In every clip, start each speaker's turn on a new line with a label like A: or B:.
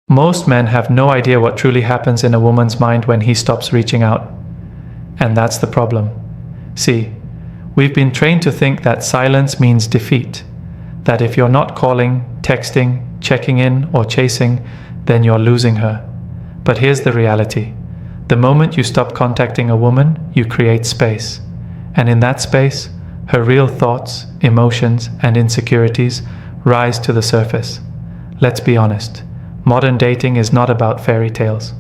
A: Most men have no idea what truly happens in a woman's mind when he stops reaching out. And that's the problem. See, we've been trained to think that silence means defeat. That if you're not calling, texting, checking in, or chasing, then you're losing her. But here's the reality. The moment you stop contacting a woman, you create space. And in that space, her real thoughts, emotions, and insecurities rise to the surface. Let's be honest. Modern dating is not about fairy tales.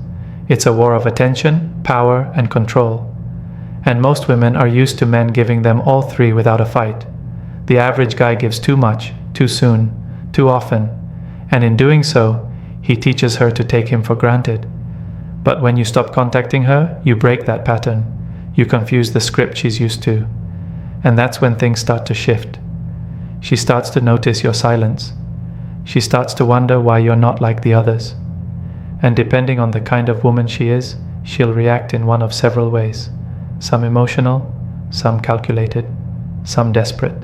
A: It's a war of attention, power, and control. And most women are used to men giving them all three without a fight. The average guy gives too much, too soon, too often, and in doing so, he teaches her to take him for granted. But when you stop contacting her, you break that pattern. You confuse the script she's used to. And that's when things start to shift. She starts to notice your silence. She starts to wonder why you're not like the others. And depending on the kind of woman she is, she'll react in one of several ways. Some emotional, some calculated, some desperate.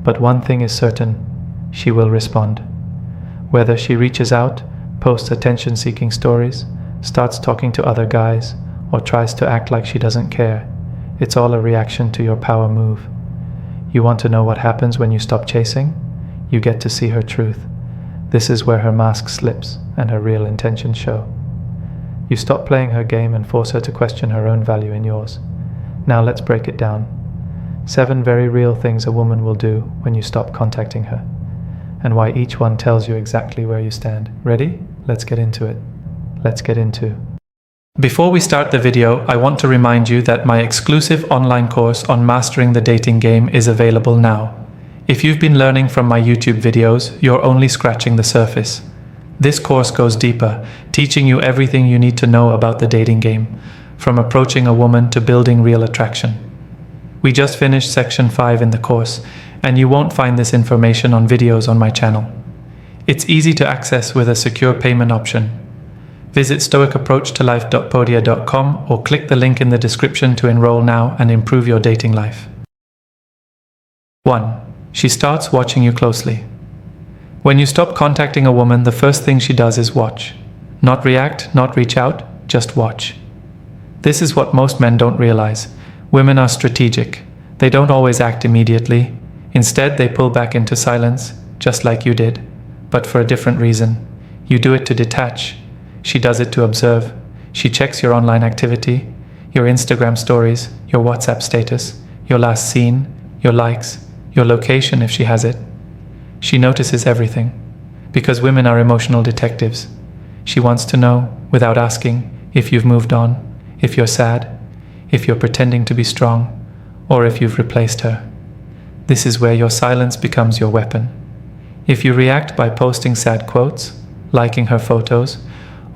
A: But one thing is certain, she will respond. Whether she reaches out, posts attention-seeking stories, starts talking to other guys, or tries to act like she doesn't care, it's all a reaction to your power move. You want to know what happens when you stop chasing? You get to see her truth. This is where her mask slips and her real intentions show. You stop playing her game and force her to question her own value in yours. Now let's break it down. 7 very real things a woman will do when you stop contacting her, and why each one tells you exactly where you stand. Ready? Let's get into it. Let's get into. Before we start the video, I want to remind you that my exclusive online course on mastering the dating game is available now. If you've been learning from my YouTube videos, you're only scratching the surface. This course goes deeper, teaching you everything you need to know about the dating game, from approaching a woman to building real attraction. We just finished section 5 in the course, and you won't find this information on videos on my channel. It's easy to access with a secure payment option. Visit stoicapproachtolife.podia.com or click the link in the description to enroll now and improve your dating life. 1. She starts watching you closely. When you stop contacting a woman, the first thing she does is watch. Not react, not reach out, just watch. This is what most men don't realize. Women are strategic. They don't always act immediately. Instead, they pull back into silence, just like you did, but for a different reason. You do it to detach. She does it to observe. She checks your online activity, your Instagram stories, your WhatsApp status, your last seen, your likes, your location if she has it. She notices everything, because women are emotional detectives. She wants to know, without asking, if you've moved on, if you're sad, if you're pretending to be strong, or if you've replaced her. This is where your silence becomes your weapon. If you react by posting sad quotes, liking her photos,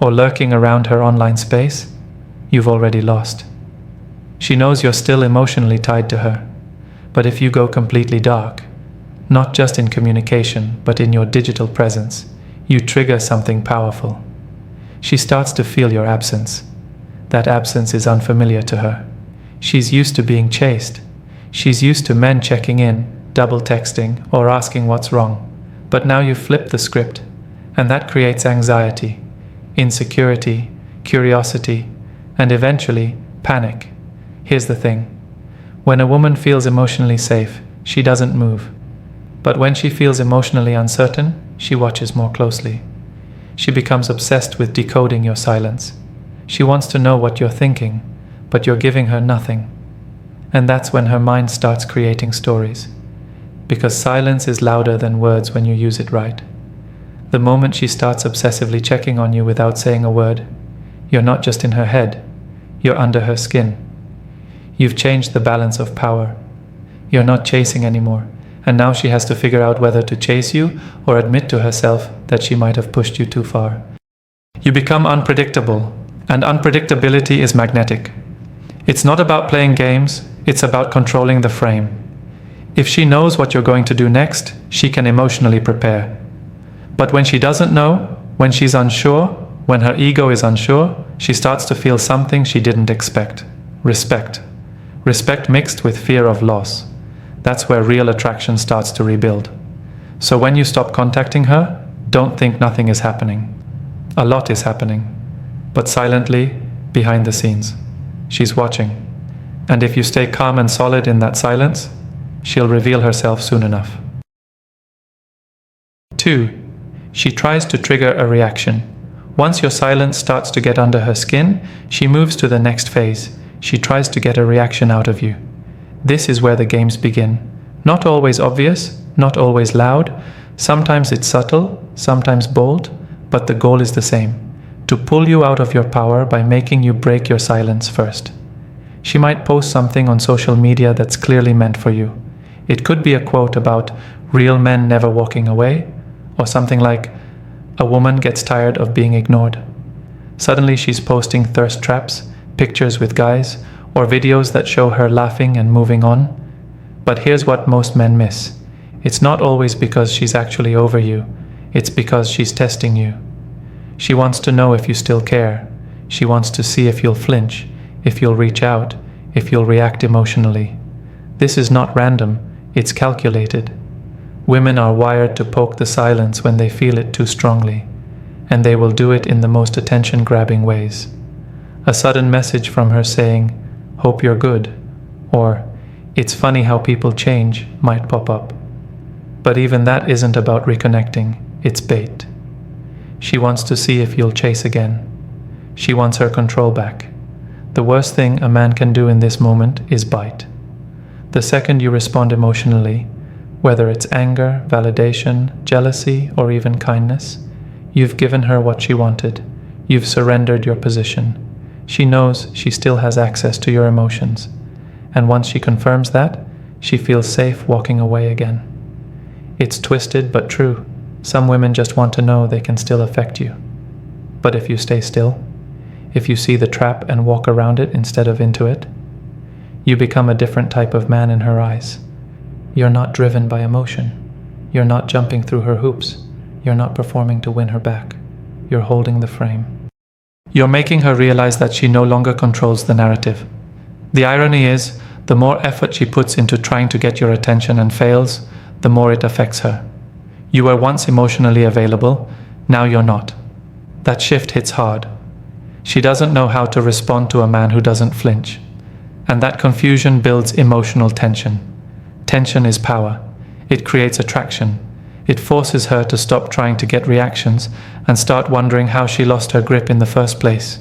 A: or lurking around her online space, you've already lost. She knows you're still emotionally tied to her. But if you go completely dark, not just in communication, but in your digital presence, you trigger something powerful. She starts to feel your absence. That absence is unfamiliar to her. She's used to being chased. She's used to men checking in, double texting, or asking what's wrong. But now you flip the script, and that creates anxiety, insecurity, curiosity, and eventually panic. Here's the thing. When a woman feels emotionally safe, she doesn't move. But when she feels emotionally uncertain, she watches more closely. She becomes obsessed with decoding your silence. She wants to know what you're thinking, but you're giving her nothing. And that's when her mind starts creating stories. Because silence is louder than words when you use it right. The moment she starts obsessively checking on you without saying a word, you're not just in her head, you're under her skin. You've changed the balance of power. You're not chasing anymore, and now she has to figure out whether to chase you or admit to herself that she might have pushed you too far. You become unpredictable, and unpredictability is magnetic. It's not about playing games, it's about controlling the frame. If she knows what you're going to do next, she can emotionally prepare. But when she doesn't know, when she's unsure, when her ego is unsure, she starts to feel something she didn't expect. Respect. Respect mixed with fear of loss. That's where real attraction starts to rebuild. So when you stop contacting her, don't think nothing is happening. A lot is happening, but silently, behind the scenes. She's watching, and if you stay calm and solid in that silence, she'll reveal herself soon enough. 2. She tries to trigger a reaction. Once your silence starts to get under her skin, she moves to the next phase. She tries to get a reaction out of you. This is where the games begin. Not always obvious, not always loud. Sometimes it's subtle, sometimes bold, but the goal is the same: to pull you out of your power by making you break your silence first. She might post something on social media that's clearly meant for you. It could be a quote about real men never walking away, or something like, "A woman gets tired of being ignored." Suddenly she's posting thirst traps, pictures with guys, or videos that show her laughing and moving on. But here's what most men miss. It's not always because she's actually over you. It's because she's testing you. She wants to know if you still care. She wants to see if you'll flinch, if you'll reach out, if you'll react emotionally. This is not random, it's calculated. Women are wired to poke the silence when they feel it too strongly, and they will do it in the most attention-grabbing ways. A sudden message from her saying, "Hope you're good," or "It's funny how people change," might pop up. But even that isn't about reconnecting, it's bait. She wants to see if you'll chase again. She wants her control back. The worst thing a man can do in this moment is bite. The second you respond emotionally, whether it's anger, validation, jealousy, or even kindness, you've given her what she wanted. You've surrendered your position. She knows she still has access to your emotions. And once she confirms that, she feels safe walking away again. It's twisted but true. Some women just want to know they can still affect you. But if you stay still, if you see the trap and walk around it instead of into it, you become a different type of man in her eyes. You're not driven by emotion. You're not jumping through her hoops. You're not performing to win her back. You're holding the frame. You're making her realize that she no longer controls the narrative. The irony is, the more effort she puts into trying to get your attention and fails, the more it affects her. You were once emotionally available, now you're not. That shift hits hard. She doesn't know how to respond to a man who doesn't flinch. And that confusion builds emotional tension. Tension is power. It creates attraction. It forces her to stop trying to get reactions and start wondering how she lost her grip in the first place.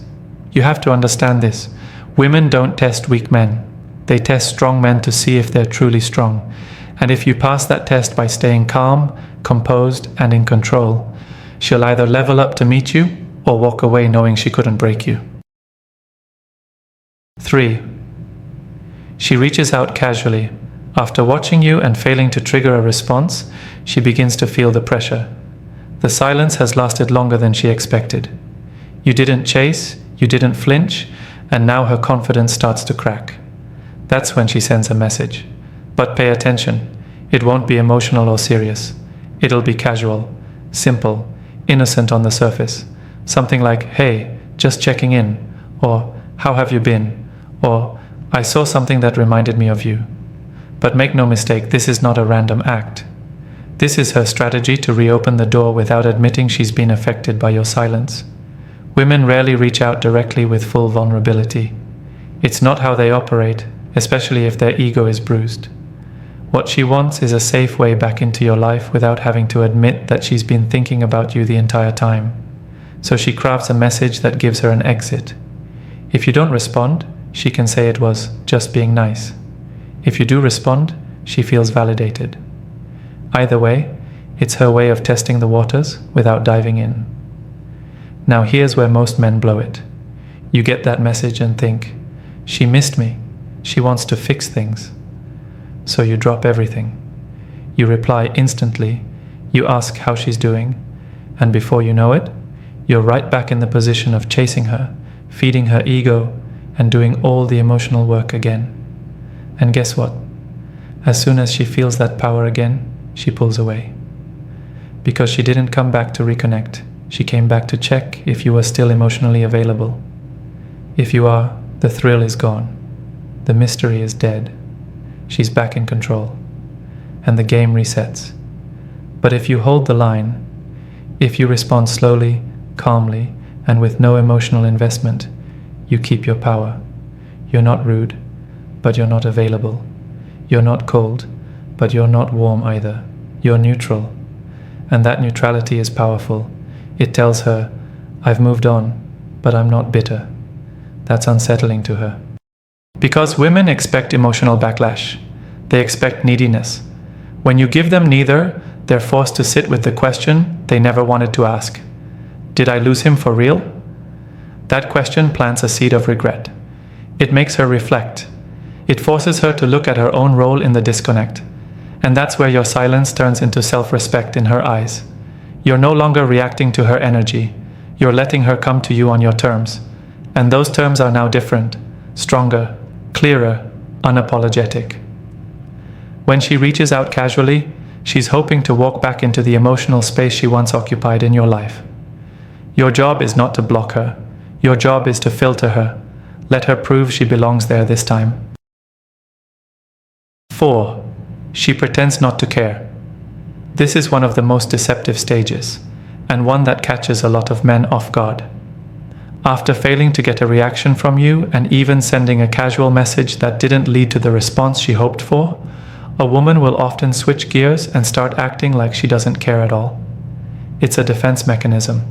A: You have to understand this. Women don't test weak men. They test strong men to see if they're truly strong. And if you pass that test by staying calm, composed, and in control, she'll either level up to meet you or walk away knowing she couldn't break you. 3. She reaches out casually. After watching you and failing to trigger a response, she begins to feel the pressure. The silence has lasted longer than she expected. You didn't chase, you didn't flinch, and now her confidence starts to crack. That's when she sends a message. But pay attention. It won't be emotional or serious. It'll be casual, simple, innocent on the surface. Something like, "Hey, just checking in," or "How have you been?" or "I saw something that reminded me of you." But make no mistake, this is not a random act. This is her strategy to reopen the door without admitting she's been affected by your silence. Women rarely reach out directly with full vulnerability. It's not how they operate, especially if their ego is bruised. What she wants is a safe way back into your life without having to admit that she's been thinking about you the entire time. So she crafts a message that gives her an exit. If you don't respond, she can say it was just being nice. If you do respond, she feels validated. Either way, it's her way of testing the waters without diving in. Now here's where most men blow it. You get that message and think, "She missed me. She wants to fix things." So you drop everything. You reply instantly, you ask how she's doing, and before you know it, you're right back in the position of chasing her, feeding her ego, and doing all the emotional work again. And guess what? As soon as she feels that power again, she pulls away. Because she didn't come back to reconnect. She came back to check if you were still emotionally available. If you are, the thrill is gone. The mystery is dead. She's back in control. And the game resets. But if you hold the line, if you respond slowly, calmly, and with no emotional investment, you keep your power. You're not rude, but you're not available. You're not cold, but you're not warm either. You're neutral. And that neutrality is powerful. It tells her, I've moved on, but I'm not bitter. That's unsettling to her. Because women expect emotional backlash. They expect neediness. When you give them neither, they're forced to sit with the question they never wanted to ask. Did I lose him for real? That question plants a seed of regret. It makes her reflect. It forces her to look at her own role in the disconnect. And that's where your silence turns into self-respect in her eyes. You're no longer reacting to her energy. You're letting her come to you on your terms. And those terms are now different, stronger, clearer, unapologetic. When she reaches out casually, she's hoping to walk back into the emotional space she once occupied in your life. Your job is not to block her. Your job is to filter her. Let her prove she belongs there this time. 4. She pretends not to care. This is one of the most deceptive stages, and one that catches a lot of men off guard. After failing to get a reaction from you and even sending a casual message that didn't lead to the response she hoped for, a woman will often switch gears and start acting like she doesn't care at all. It's a defense mechanism.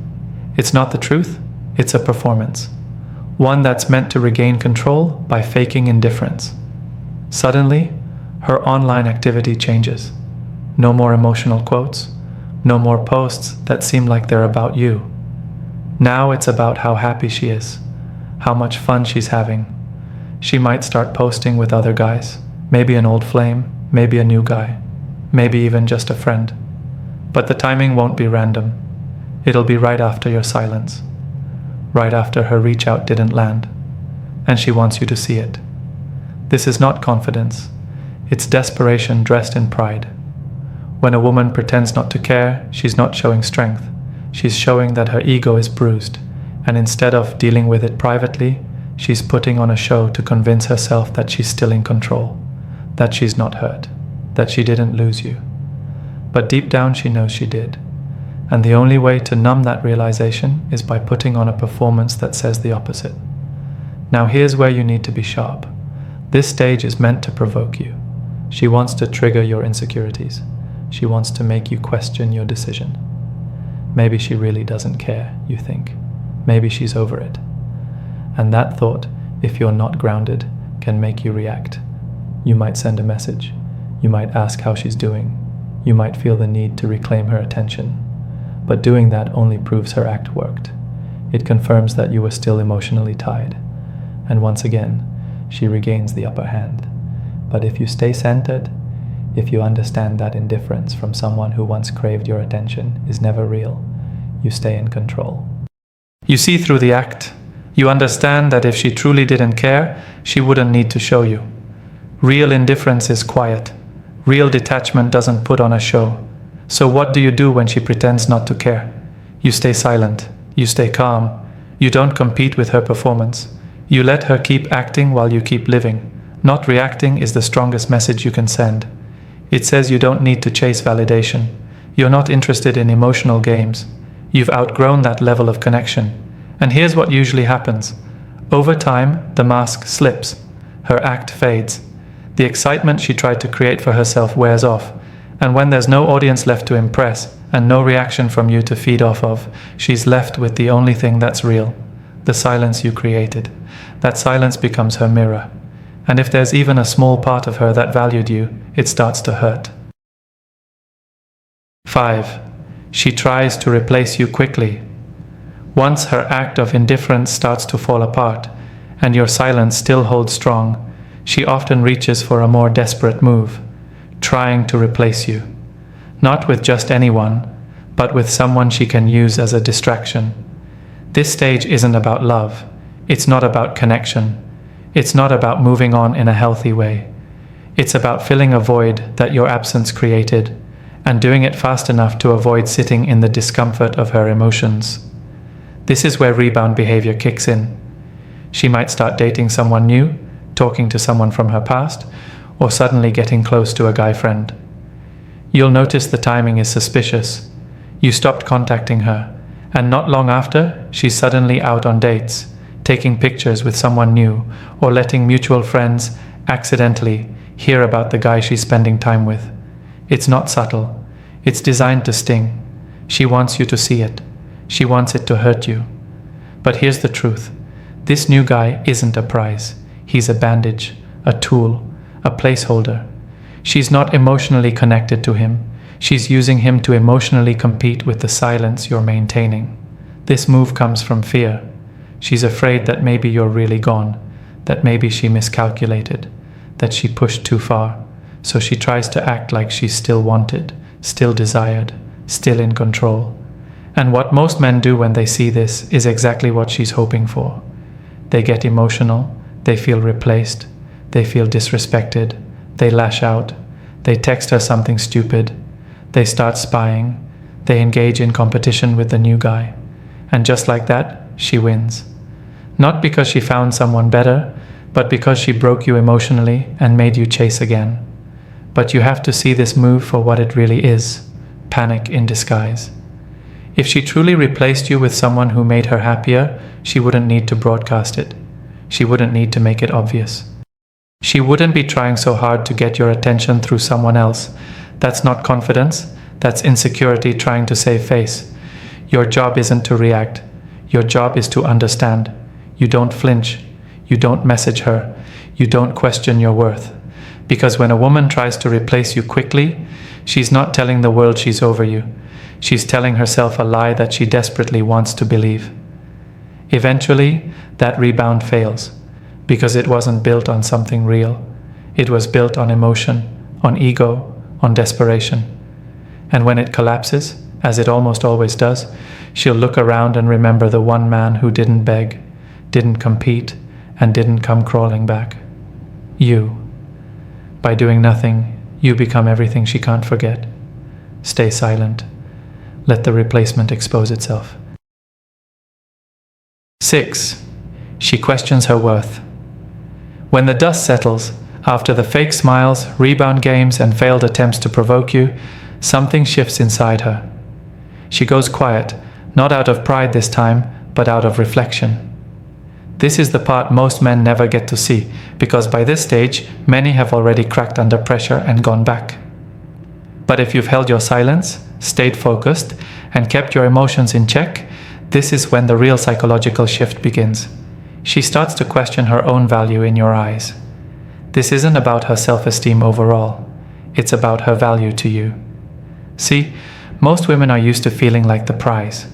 A: It's not the truth, it's a performance. One that's meant to regain control by faking indifference. Suddenly, her online activity changes. No more emotional quotes, no more posts that seem like they're about you. Now it's about how happy she is, how much fun she's having. She might start posting with other guys, maybe an old flame, maybe a new guy, maybe even just a friend. But the timing won't be random. It'll be right after your silence, right after her reach out didn't land, and she wants you to see it. This is not confidence. It's desperation dressed in pride. When a woman pretends not to care, she's not showing strength. She's showing that her ego is bruised, and instead of dealing with it privately, she's putting on a show to convince herself that she's still in control, that she's not hurt, that she didn't lose you. But deep down she knows she did. And the only way to numb that realization is by putting on a performance that says the opposite. Now here's where you need to be sharp. This stage is meant to provoke you. She wants to trigger your insecurities. She wants to make you question your decision. Maybe she really doesn't care, you think. Maybe she's over it. And that thought, if you're not grounded, can make you react. You might send a message. You might ask how she's doing. You might feel the need to reclaim her attention. But doing that only proves her act worked. It confirms that you were still emotionally tied. And once again, she regains the upper hand. But if you stay centered, if you understand that indifference from someone who once craved your attention is never real, you stay in control. You see through the act. You understand that if she truly didn't care, she wouldn't need to show you. Real indifference is quiet. Real detachment doesn't put on a show. So what do you do when she pretends not to care? You stay silent. You stay calm. You don't compete with her performance. You let her keep acting while you keep living. Not reacting is the strongest message you can send. It says you don't need to chase validation. You're not interested in emotional games. You've outgrown that level of connection. And here's what usually happens. Over time, the mask slips. Her act fades. The excitement she tried to create for herself wears off. And when there's no audience left to impress, and no reaction from you to feed off of, she's left with the only thing that's real. The silence you created. That silence becomes her mirror. And if there's even a small part of her that valued you, it starts to hurt. 5. She tries to replace you quickly. Once her act of indifference starts to fall apart, and your silence still holds strong, she often reaches for a more desperate move, trying to replace you. Not with just anyone, but with someone she can use as a distraction. This stage isn't about love. It's not about connection. It's not about moving on in a healthy way. It's about filling a void that your absence created, and doing it fast enough to avoid sitting in the discomfort of her emotions. This is where rebound behavior kicks in. She might start dating someone new, talking to someone from her past, or suddenly getting close to a guy friend. You'll notice the timing is suspicious. You stopped contacting her, And not long after, she's suddenly out on dates, taking pictures with someone new, or letting mutual friends accidentally hear about the guy she's spending time with. It's not subtle. It's designed to sting. She wants you to see it. She wants it to hurt you. But here's the truth. This new guy isn't a prize. He's a bandage, a tool, a placeholder. She's not emotionally connected to him. She's using him to emotionally compete with the silence you're maintaining. This move comes from fear. She's afraid that maybe you're really gone, that maybe she miscalculated, that she pushed too far. So she tries to act like she's still wanted, still desired, still in control. And what most men do when they see this is exactly what she's hoping for. They get emotional, they feel replaced, they feel disrespected, they lash out, they text her something stupid, they start spying, they engage in competition with the new guy. And just like that, she wins. Not because she found someone better, but because she broke you emotionally and made you chase again. But you have to see this move for what it really is: panic in disguise. If she truly replaced you with someone who made her happier, she wouldn't need to broadcast it. She wouldn't need to make it obvious. She wouldn't be trying so hard to get your attention through someone else. That's not confidence, that's insecurity trying to save face. Your job isn't to react. Your job is to understand. You don't flinch. You don't message her. You don't question your worth. Because when a woman tries to replace you quickly, she's not telling the world she's over you. She's telling herself a lie that she desperately wants to believe. Eventually, that rebound fails, because it wasn't built on something real. It was built on emotion, on ego, on desperation. And when it collapses, as it almost always does, she'll look around and remember the one man who didn't beg, didn't compete, and didn't come crawling back. You. By doing nothing, you become everything she can't forget. Stay silent. Let the replacement expose itself. 6. She questions her worth. When the dust settles, after the fake smiles, rebound games, and failed attempts to provoke you, something shifts inside her. She goes quiet, not out of pride this time, but out of reflection. This is the part most men never get to see, because by this stage, many have already cracked under pressure and gone back. But if you've held your silence, stayed focused, and kept your emotions in check, this is when the real psychological shift begins. She starts to question her own value in your eyes. This isn't about her self-esteem overall. It's about her value to you. See, most women are used to feeling like the prize.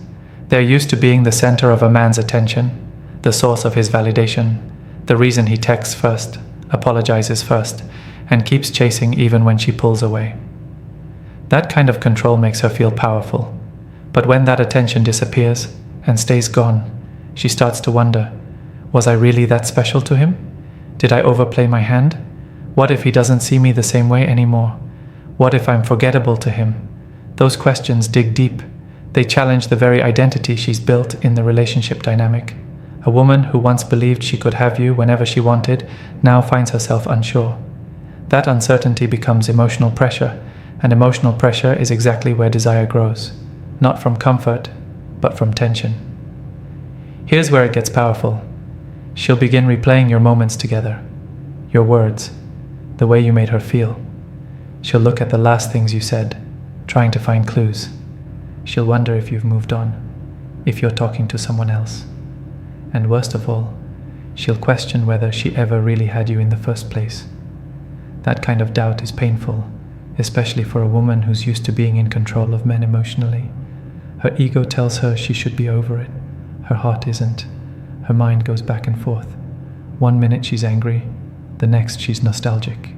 A: They're used to being the center of a man's attention, the source of his validation, the reason he texts first, apologizes first, and keeps chasing even when she pulls away. That kind of control makes her feel powerful. But when that attention disappears and stays gone, she starts to wonder, was I really that special to him? Did I overplay my hand? What if he doesn't see me the same way anymore? What if I'm forgettable to him? Those questions dig deep. They challenge the very identity she's built in the relationship dynamic. A woman who once believed she could have you whenever she wanted now finds herself unsure. That uncertainty becomes emotional pressure, and emotional pressure is exactly where desire grows. Not from comfort, but from tension. Here's where it gets powerful. She'll begin replaying your moments together, your words, the way you made her feel. She'll look at the last things you said, trying to find clues. She'll wonder if you've moved on, if you're talking to someone else. And worst of all, she'll question whether she ever really had you in the first place. That kind of doubt is painful, especially for a woman who's used to being in control of men emotionally. Her ego tells her she should be over it. Her heart isn't. Her mind goes back and forth. One minute she's angry, the next she's nostalgic.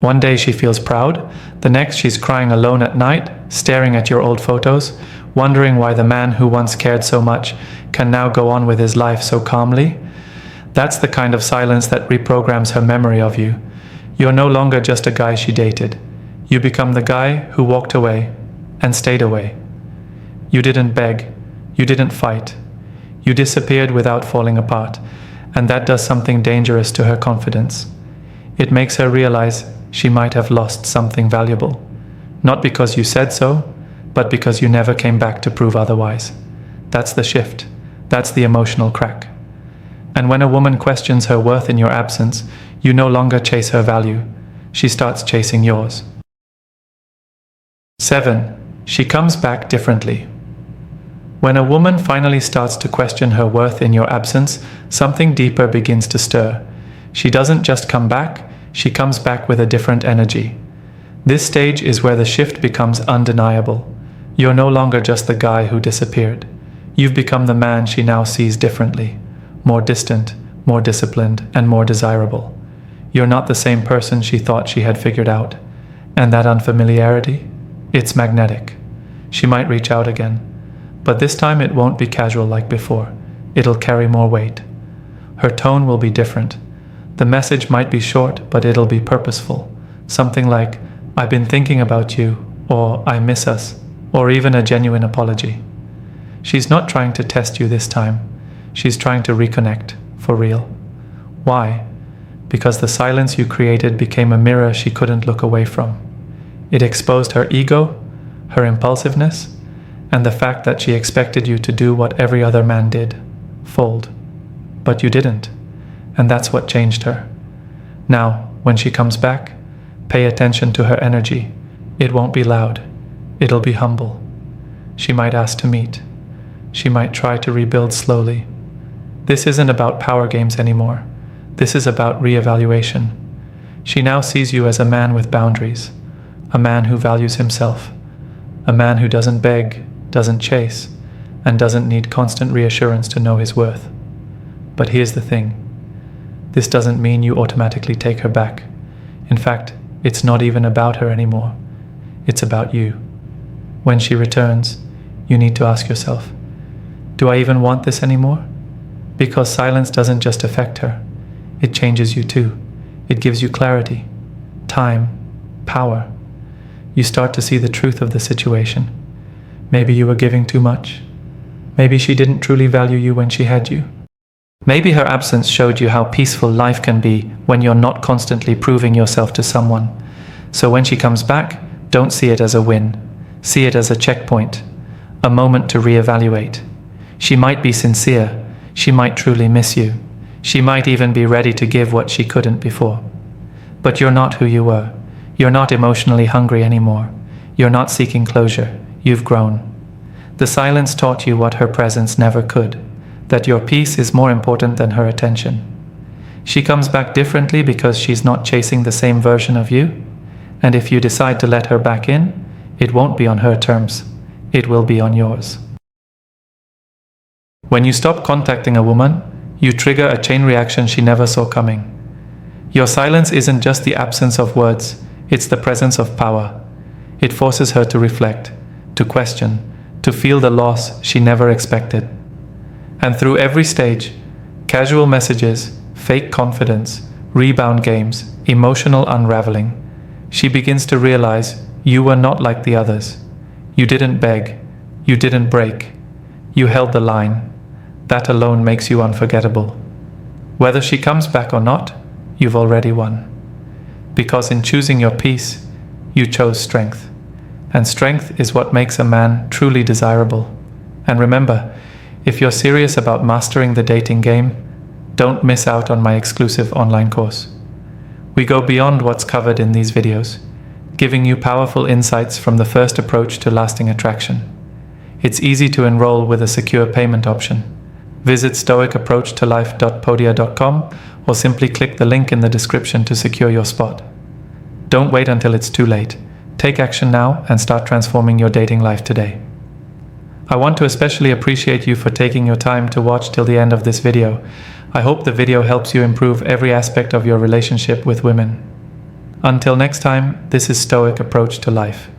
A: One day she feels proud, the next she's crying alone at night, staring at your old photos, wondering why the man who once cared so much can now go on with his life so calmly. That's the kind of silence that reprograms her memory of you. You're no longer just a guy she dated. You become the guy who walked away and stayed away. You didn't beg. You didn't fight. You disappeared without falling apart, and that does something dangerous to her confidence. It makes her realize she might have lost something valuable. Not because you said so, but because you never came back to prove otherwise. That's the shift. That's the emotional crack. And when a woman questions her worth in your absence, you no longer chase her value. She starts chasing yours. 7. She comes back differently. When a woman finally starts to question her worth in your absence, something deeper begins to stir. She doesn't just come back, she comes back with a different energy. This stage is where the shift becomes undeniable. You're no longer just the guy who disappeared. You've become the man she now sees differently, more distant, more disciplined, and more desirable. You're not the same person she thought she had figured out. And that unfamiliarity? It's magnetic. She might reach out again, but this time it won't be casual like before. It'll carry more weight. Her tone will be different. The message might be short, but it'll be purposeful. Something like, "I've been thinking about you," or "I miss us," or even a genuine apology. She's not trying to test you this time. She's trying to reconnect, for real. Why? Because the silence you created became a mirror she couldn't look away from. It exposed her ego, her impulsiveness, and the fact that she expected you to do what every other man did, fold. But you didn't, and that's what changed her. Now, when she comes back, pay attention to her energy. It won't be loud. It'll be humble. She might ask to meet. She might try to rebuild slowly. This isn't about power games anymore. This is about reevaluation. She now sees you as a man with boundaries, a man who values himself, a man who doesn't beg, doesn't chase, and doesn't need constant reassurance to know his worth. But here's the thing. This doesn't mean you automatically take her back. In fact, it's not even about her anymore. It's about you. When she returns, you need to ask yourself, do I even want this anymore? Because silence doesn't just affect her. It changes you too. It gives you clarity, time, power. You start to see the truth of the situation. Maybe you were giving too much. Maybe she didn't truly value you when she had you. Maybe her absence showed you how peaceful life can be when you're not constantly proving yourself to someone. So when she comes back, don't see it as a win. See it as a checkpoint, a moment to reevaluate. She might be sincere. She might truly miss you. She might even be ready to give what she couldn't before. But you're not who you were. You're not emotionally hungry anymore. You're not seeking closure. You've grown. The silence taught you what her presence never could, that your peace is more important than her attention. She comes back differently because she's not chasing the same version of you. And if you decide to let her back in, it won't be on her terms. It will be on yours. When you stop contacting a woman, you trigger a chain reaction she never saw coming. Your silence isn't just the absence of words, it's the presence of power. It forces her to reflect, to question, to feel the loss she never expected. And through every stage, casual messages, fake confidence, rebound games, emotional unraveling, she begins to realize you were not like the others. You didn't beg, you didn't break, you held the line. That alone makes you unforgettable. Whether she comes back or not, you've already won. Because in choosing your peace, you chose strength. And strength is what makes a man truly desirable. And remember, if you're serious about mastering the dating game, don't miss out on my exclusive online course. We go beyond what's covered in these videos, giving you powerful insights from the first approach to lasting attraction. It's easy to enroll with a secure payment option. Visit stoicapproachtolife.podia.com or simply click the link in the description to secure your spot. Don't wait until it's too late. Take action now and start transforming your dating life today. I want to especially appreciate you for taking your time to watch till the end of this video. I hope the video helps you improve every aspect of your relationship with women. Until next time, this is Stoic Approach to Life.